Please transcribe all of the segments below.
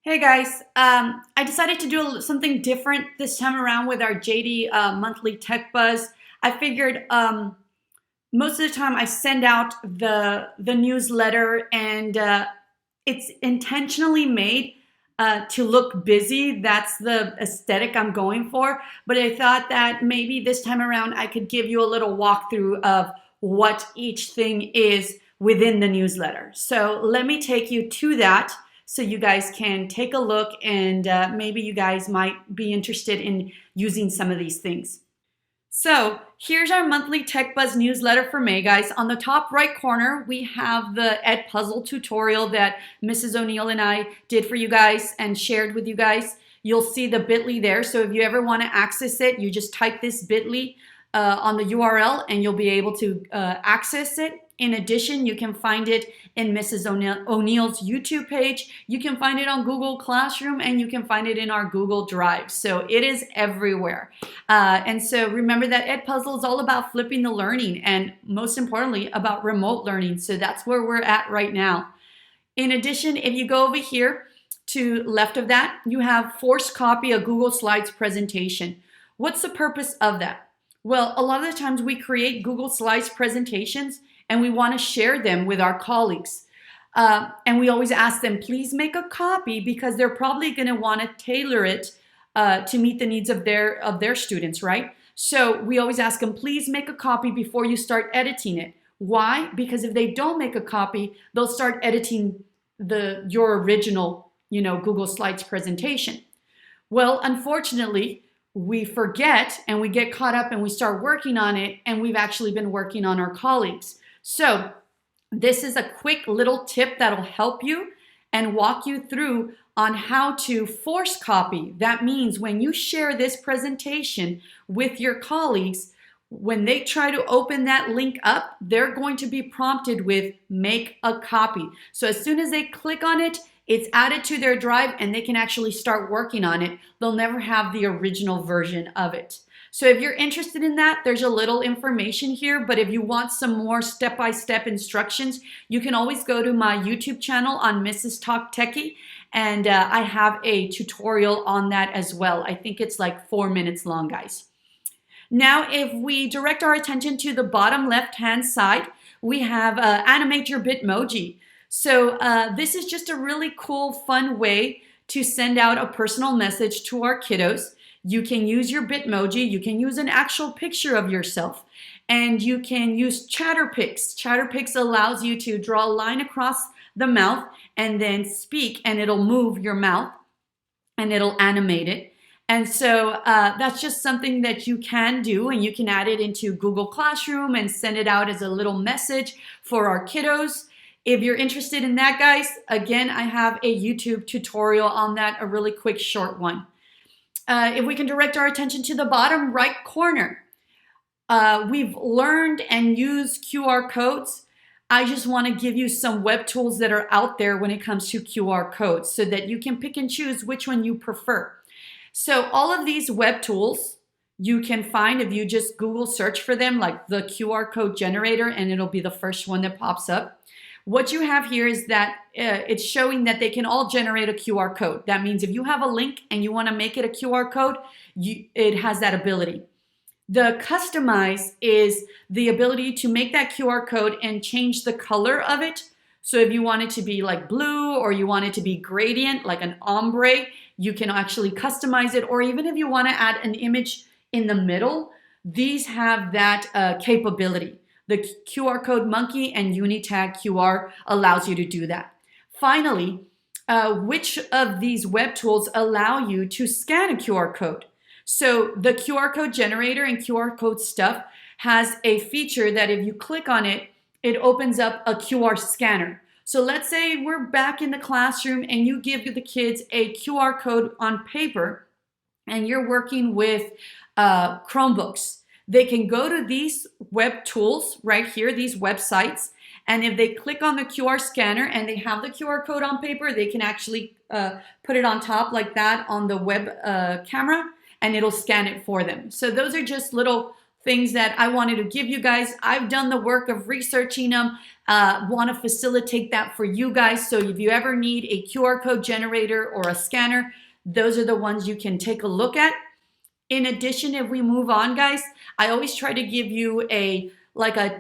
Hey guys, I decided to do something different this time around with our JD monthly tech buzz. I figured most of the time I send out the newsletter and it's intentionally made to look busy. That's the aesthetic I'm going for. But I thought that maybe this time around I could give you a little walkthrough of what each thing is within the newsletter. So let me take you to that so you guys can take a look and maybe you guys might be interested in using some of these things. So here's our monthly TechBuzz newsletter for May, guys. On the top right corner, we have the Edpuzzle tutorial that Mrs. O'Neill and I did for you guys and shared with you guys. You'll see the bit.ly there. So if you ever want to access it, you just type this bit.ly on the URL and you'll be able to access it. In addition, you can find it in Mrs. O'Neill's YouTube page. You can find it on Google Classroom and you can find it in our Google Drive. So it is everywhere. And so remember that Edpuzzle is all about flipping the learning and most importantly about remote learning. So that's where we're at right now. In addition, if you go over here to left of that, you have forced copy a Google Slides presentation. What's the purpose of that? Well, a lot of the times we create Google Slides presentations and we want to share them with our colleagues. And we always ask them, please make a copy because they're probably going to want to tailor it to meet the needs of their students, right? So we always ask them, please make a copy before you start editing it. Why? Because if they don't make a copy, they'll start editing your original, Google Slides presentation. Well, unfortunately, we forget and we get caught up and we start working on it and we've actually been working on our colleagues. So this is a quick little tip that'll help you and walk you through on how to force copy. That means when you share this presentation with your colleagues, when they try to open that link up, they're going to be prompted with make a copy. So as soon as they click on it, it's added to their drive and they can actually start working on it. They'll never have the original version of it. So if you're interested in that, there's a little information here, but if you want some more step-by-step instructions, you can always go to my YouTube channel on Mrs. Talk Techie, and I have a tutorial on that as well. I think it's like 4 minutes long, guys. Now, if we direct our attention to the bottom left-hand side, we have animate your Bitmoji. So this is just a really cool, fun way to send out a personal message to our kiddos. You can use your Bitmoji, you can use an actual picture of yourself, and you can use ChatterPix. ChatterPix allows you to draw a line across the mouth and then speak, and it'll move your mouth and it'll animate it. And so that's just something that you can do, and you can add it into Google Classroom and send it out as a little message for our kiddos. If you're interested in that, guys, again, I have a YouTube tutorial on that, a really quick short one. If we can direct our attention to the bottom right corner, we've learned and used QR codes. I just want to give you some web tools that are out there when it comes to QR codes so that you can pick and choose which one you prefer. So all of these web tools you can find if you just Google search for them, like the QR code generator, and it'll be the first one that pops up. What you have here is that it's showing that they can all generate a QR code. That means if you have a link and you want to make it a QR code, it has that ability. The customize is the ability to make that QR code and change the color of it. So if you want it to be like blue or you want it to be gradient, like an ombre, you can actually customize it. Or even if you want to add an image in the middle, these have that capability. The QR code monkey and Unitag QR allows you to do that. Finally, which of these web tools allow you to scan a QR code? So the QR code generator and QR code stuff has a feature that if you click on it, it opens up a QR scanner. So let's say we're back in the classroom and you give the kids a QR code on paper and you're working with Chromebooks. They can go to these web tools right here, these websites, and if they click on the QR scanner and they have the QR code on paper, they can actually put it on top like that on the web camera, and it'll scan it for them. So those are just little things that I wanted to give you guys. I've done the work of researching them, want to facilitate that for you guys. So if you ever need a QR code generator or a scanner, those are the ones you can take a look at. In addition, if we move on, guys, I always try to give you a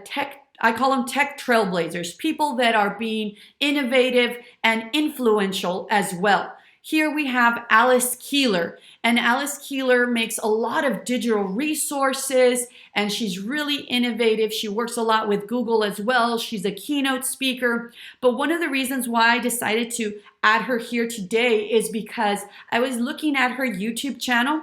tech, I call them tech trailblazers, people that are being innovative and influential as well. Here we have Alice Keeler, and Alice Keeler makes a lot of digital resources, and she's really innovative. She works a lot with Google as well. She's a keynote speaker. But one of the reasons why I decided to add her here today is because I was looking at her YouTube channel,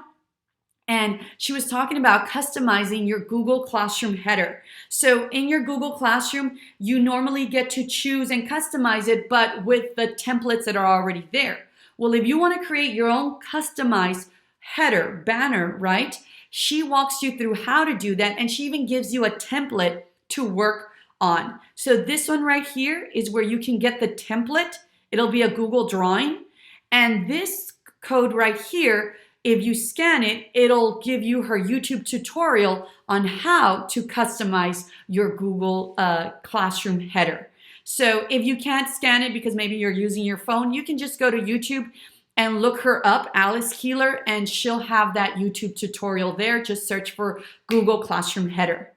and she was talking about customizing your Google Classroom header. So in your Google Classroom, you normally get to choose and customize it, but with the templates that are already there. Well, if you want to create your own customized header, banner, right? She walks you through how to do that, and she even gives you a template to work on. So this one right here is where you can get the template. It'll be a Google drawing. And this code right here, if you scan it, it'll give you her YouTube tutorial on how to customize your Google Classroom header. So if you can't scan it because maybe you're using your phone, you can just go to YouTube and look her up, Alice Keeler, and she'll have that YouTube tutorial there. Just search for Google Classroom header.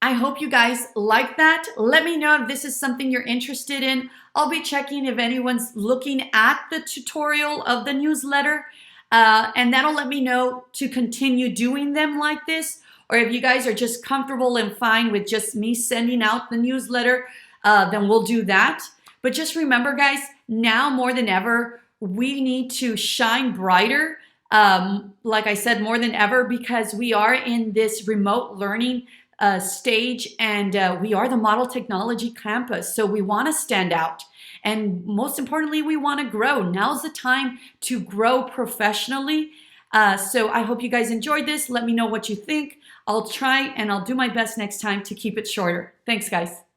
I hope you guys like that. Let me know if this is something you're interested in. I'll be checking if anyone's looking at the tutorial of the newsletter, and that'll let me know to continue doing them like this. Or if you guys are just comfortable and fine with just me sending out the newsletter, then we'll do that. But just remember, guys, now more than ever, we need to shine brighter, like I said, more than ever, because we are in this remote learning stage, and we are the model technology campus. So we want to stand out. And most importantly, we want to grow. Now's the time to grow professionally. So I hope you guys enjoyed this. Let me know what you think. I'll try and I'll do my best next time to keep it shorter. Thanks, guys.